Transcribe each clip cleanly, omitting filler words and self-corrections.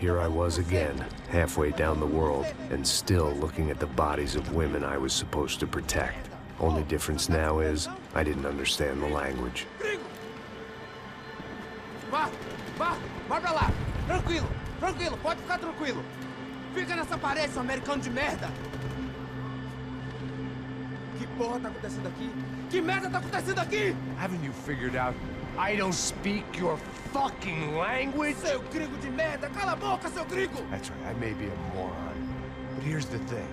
Here I was again, halfway down the world, and still looking at the bodies of women I was supposed to protect. Only difference now is, I didn't understand the language. Vai pra lá! Tranquilo, tranquilo, pode ficar tranquilo! Fica nessa parede, seu americano de merda! Que porra tá acontecendo aqui? Que merda tá acontecendo aqui? Haven't you figured out I don't speak your fucking language? Seu gringo de merda! Cala a boca, seu gringo! That's right, I may be a moron, but here's the thing.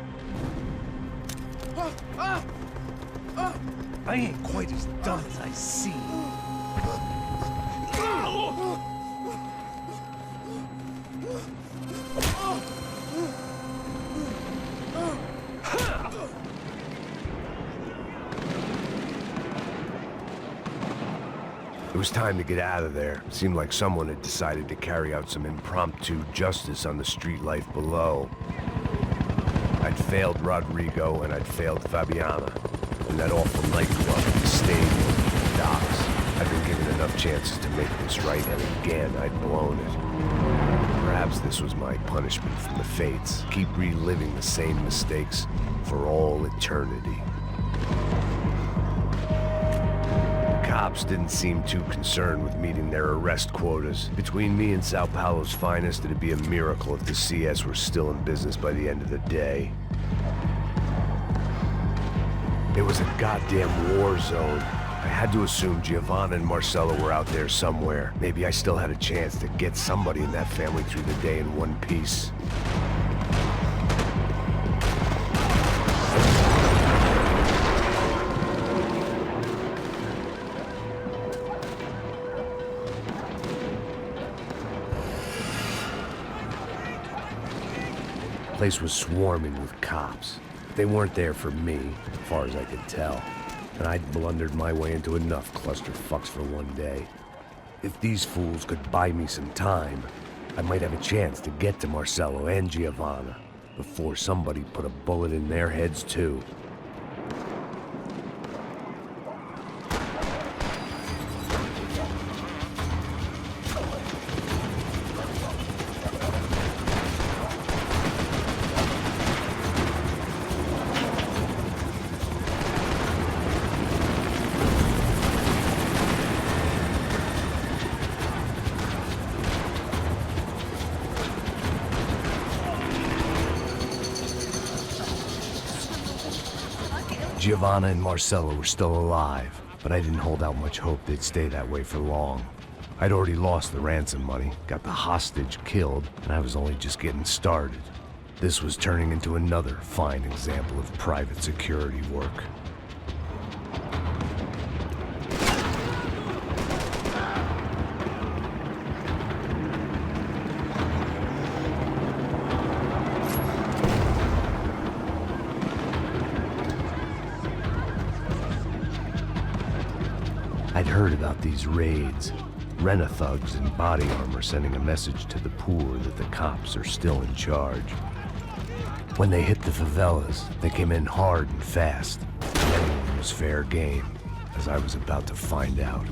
I ain't quite as dumb as I seem. It was time to get out of there. It seemed like someone had decided to carry out some impromptu justice on the street life below. I'd failed Rodrigo and I'd failed Fabiana. And that awful nightclub, the stadium, the docks. I'd been given enough chances to make this right, and again I'd blown it. Perhaps this was my punishment from the fates. Keep reliving the same mistakes for all eternity. Cops didn't seem too concerned with meeting their arrest quotas. Between me and Sao Paulo's finest, it'd be a miracle if the CS were still in business by the end of the day. It was a goddamn war zone. I had to assume Giovanna and Marcelo were out there somewhere. Maybe I still had a chance to get somebody in that family through the day in one piece. The place was swarming with cops. They weren't there for me, as far as I could tell. And I'd blundered my way into enough clusterfucks for one day. If these fools could buy me some time, I might have a chance to get to Marcelo and Giovanna before somebody put a bullet in their heads too. Giovanna and Marcelo were still alive, but I didn't hold out much hope they'd stay that way for long. I'd already lost the ransom money, got the hostage killed, and I was only just getting started. This was turning into another fine example of private security work. I'd heard about these raids. Rena-thugs in body armor sending a message to the poor that the cops are still in charge. When they hit the favelas, they came in hard and fast. Anyone was fair game, as I was about to find out.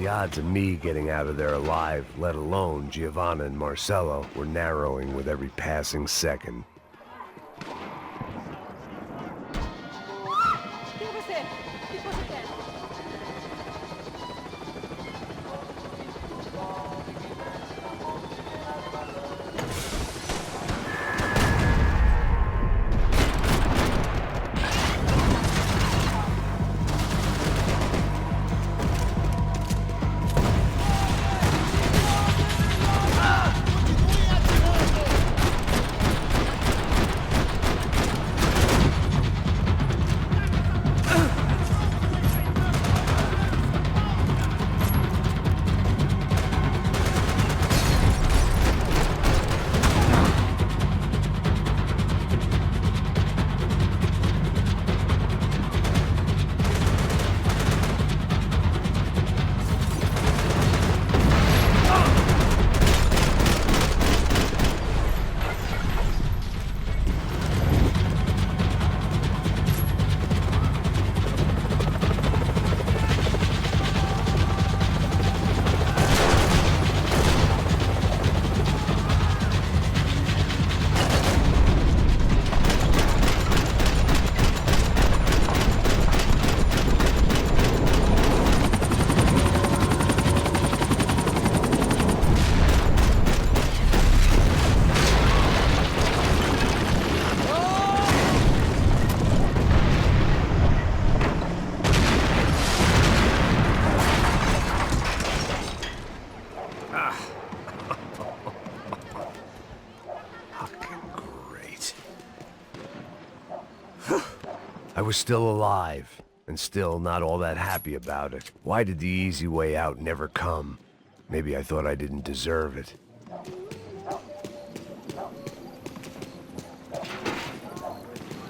The odds of me getting out of there alive, let alone Giovanna and Marcello, were narrowing with every passing second. I was still alive, and still not all that happy about it. Why did the easy way out never come? Maybe I thought I didn't deserve it.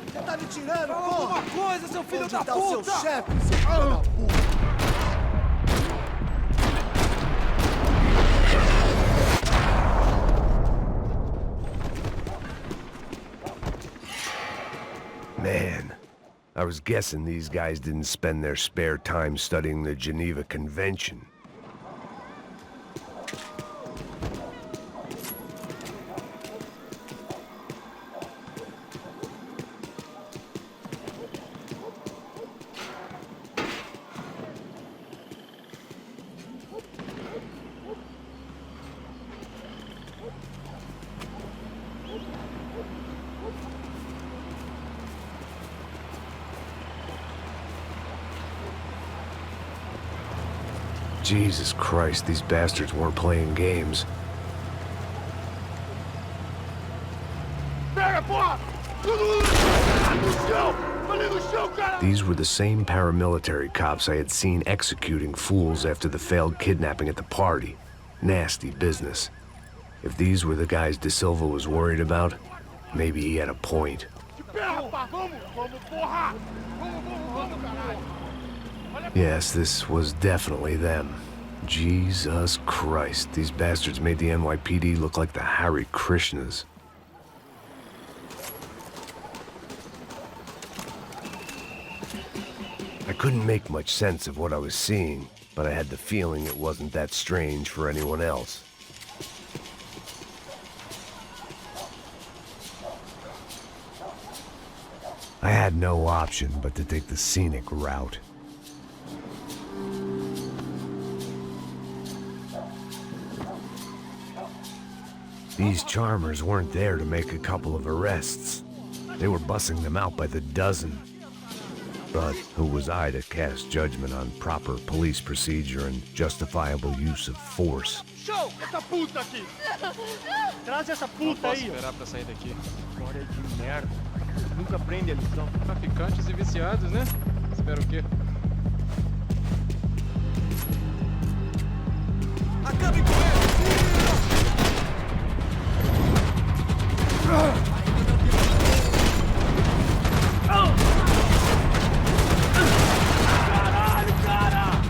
Você tá me tirando, porra! Fala alguma coisa, seu filho da puta! Onde tá o seu chefe, seu filho da puta? Man, I was guessing these guys didn't spend their spare time studying the Geneva Convention. Jesus Christ, these bastards weren't playing games. These were the same paramilitary cops I had seen executing fools after the failed kidnapping at the party. Nasty business. If these were the guys De Silva was worried about, maybe he had a point. Yes, this was definitely them. Jesus Christ, these bastards made the NYPD look like the Hare Krishnas. I couldn't make much sense of what I was seeing, but I had the feeling it wasn't that strange for anyone else. I had no option but to take the scenic route. These charmers weren't there to make a couple of arrests. They were bussing them out by the dozen. But who was I to cast judgment on proper police procedure and justifiable use of force? Show! Essa puta aqui! Traz essa puta aí! Não posso esperar pra sair daqui. História de merda. Nunca prende a lição. Traficantes e viciados, né? Espera o quê? Acabe com ele! Caralho, cara!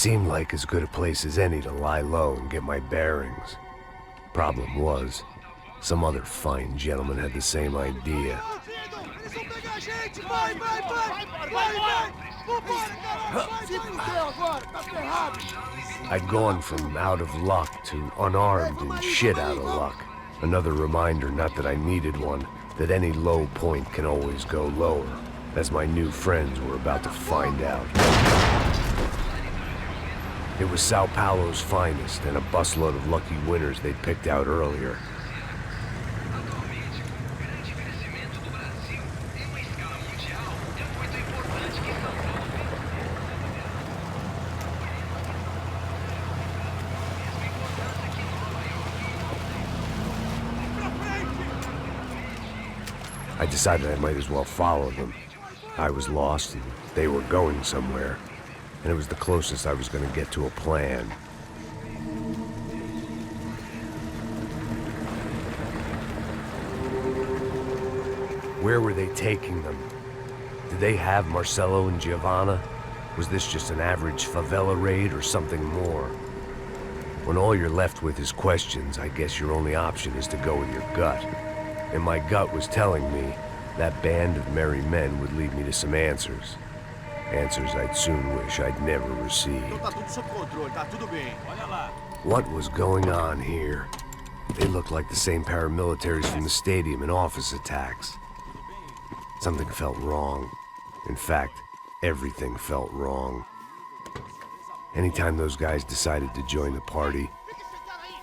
seemed like as good a place as any to lie low and get my bearings. Problem was, some other fine gentleman had the same idea. I'd gone from out of luck to unarmed and shit out of luck. Another reminder, not that I needed one, that any low point can always go lower, as my new friends were about to find out. It was Sao Paulo's finest, and a busload of lucky winners they'd picked out earlier. I decided I might as well follow them. I was lost, and they were going somewhere, and it was the closest I was going to get to a plan. Where were they taking them? Did they have Marcelo and Giovanna? Was this just an average favela raid or something more? When all you're left with is questions, I guess your only option is to go with your gut. And my gut was telling me that band of merry men would lead me to some answers. Answers I'd soon wish I'd never received. What was going on here? They looked like the same paramilitaries from the stadium in office attacks. Something felt wrong. In fact, everything felt wrong. Anytime those guys decided to join the party,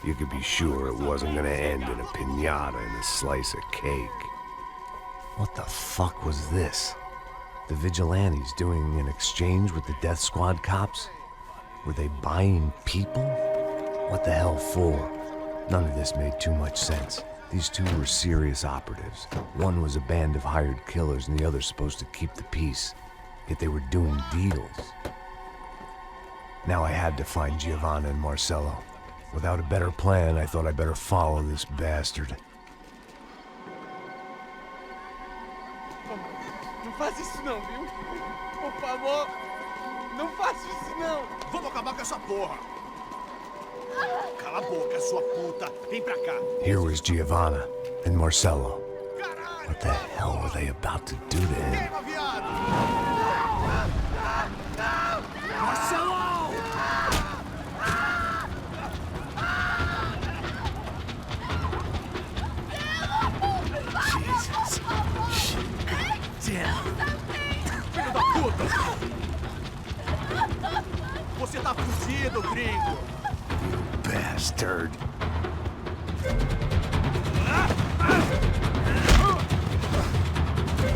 you could be sure it wasn't gonna end in a piñata and a slice of cake. What the fuck was this? The vigilantes doing an exchange with the death squad cops? Were they buying people? What the hell for? None of this made too much sense. These two were serious operatives. One was a band of hired killers and the other supposed to keep the peace. Yet they were doing deals. Now I had to find Giovanna and Marcelo. Without a better plan, I thought I'd better follow this bastard. Não faz isso não, viu? Por favor, não faça isso não. Vamos acabar com essa porra. Cala a boca, sua puta. Vem pra cá. Here was Giovanna and Marcelo. What the hell were they about to do to him? Queima, viado. Marcelo! Jesus. Damn. Filho da puta. Você tá fudido, gringo. Bastard.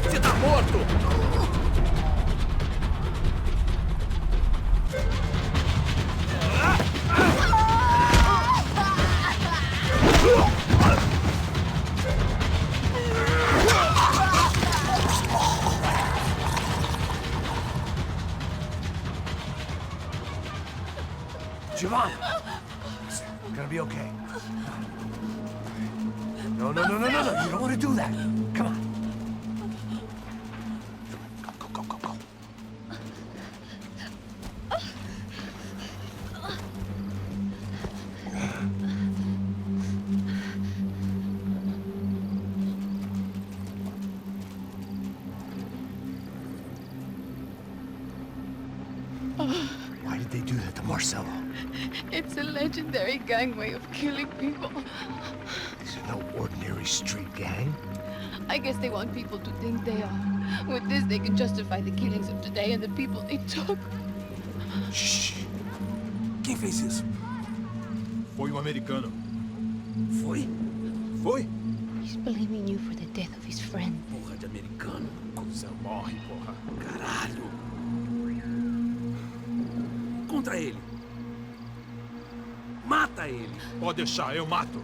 Você tá morto. Giovanna! It's gonna be okay. No. You don't want to do that. Come on. Go. Why did they do that to Marcelo? It's a legendary gang way of killing people. These are no ordinary street gang. I guess they want people to think they are. With this, they can justify the killings of today and the people they took. Shh. Quem fez isso? Foi um americano. Foi? He's blaming you for the death of his friend. Porra de americano. Cusão, morre, porra. Caralho. Contra ele. Mata ele. Pode deixar, eu mato.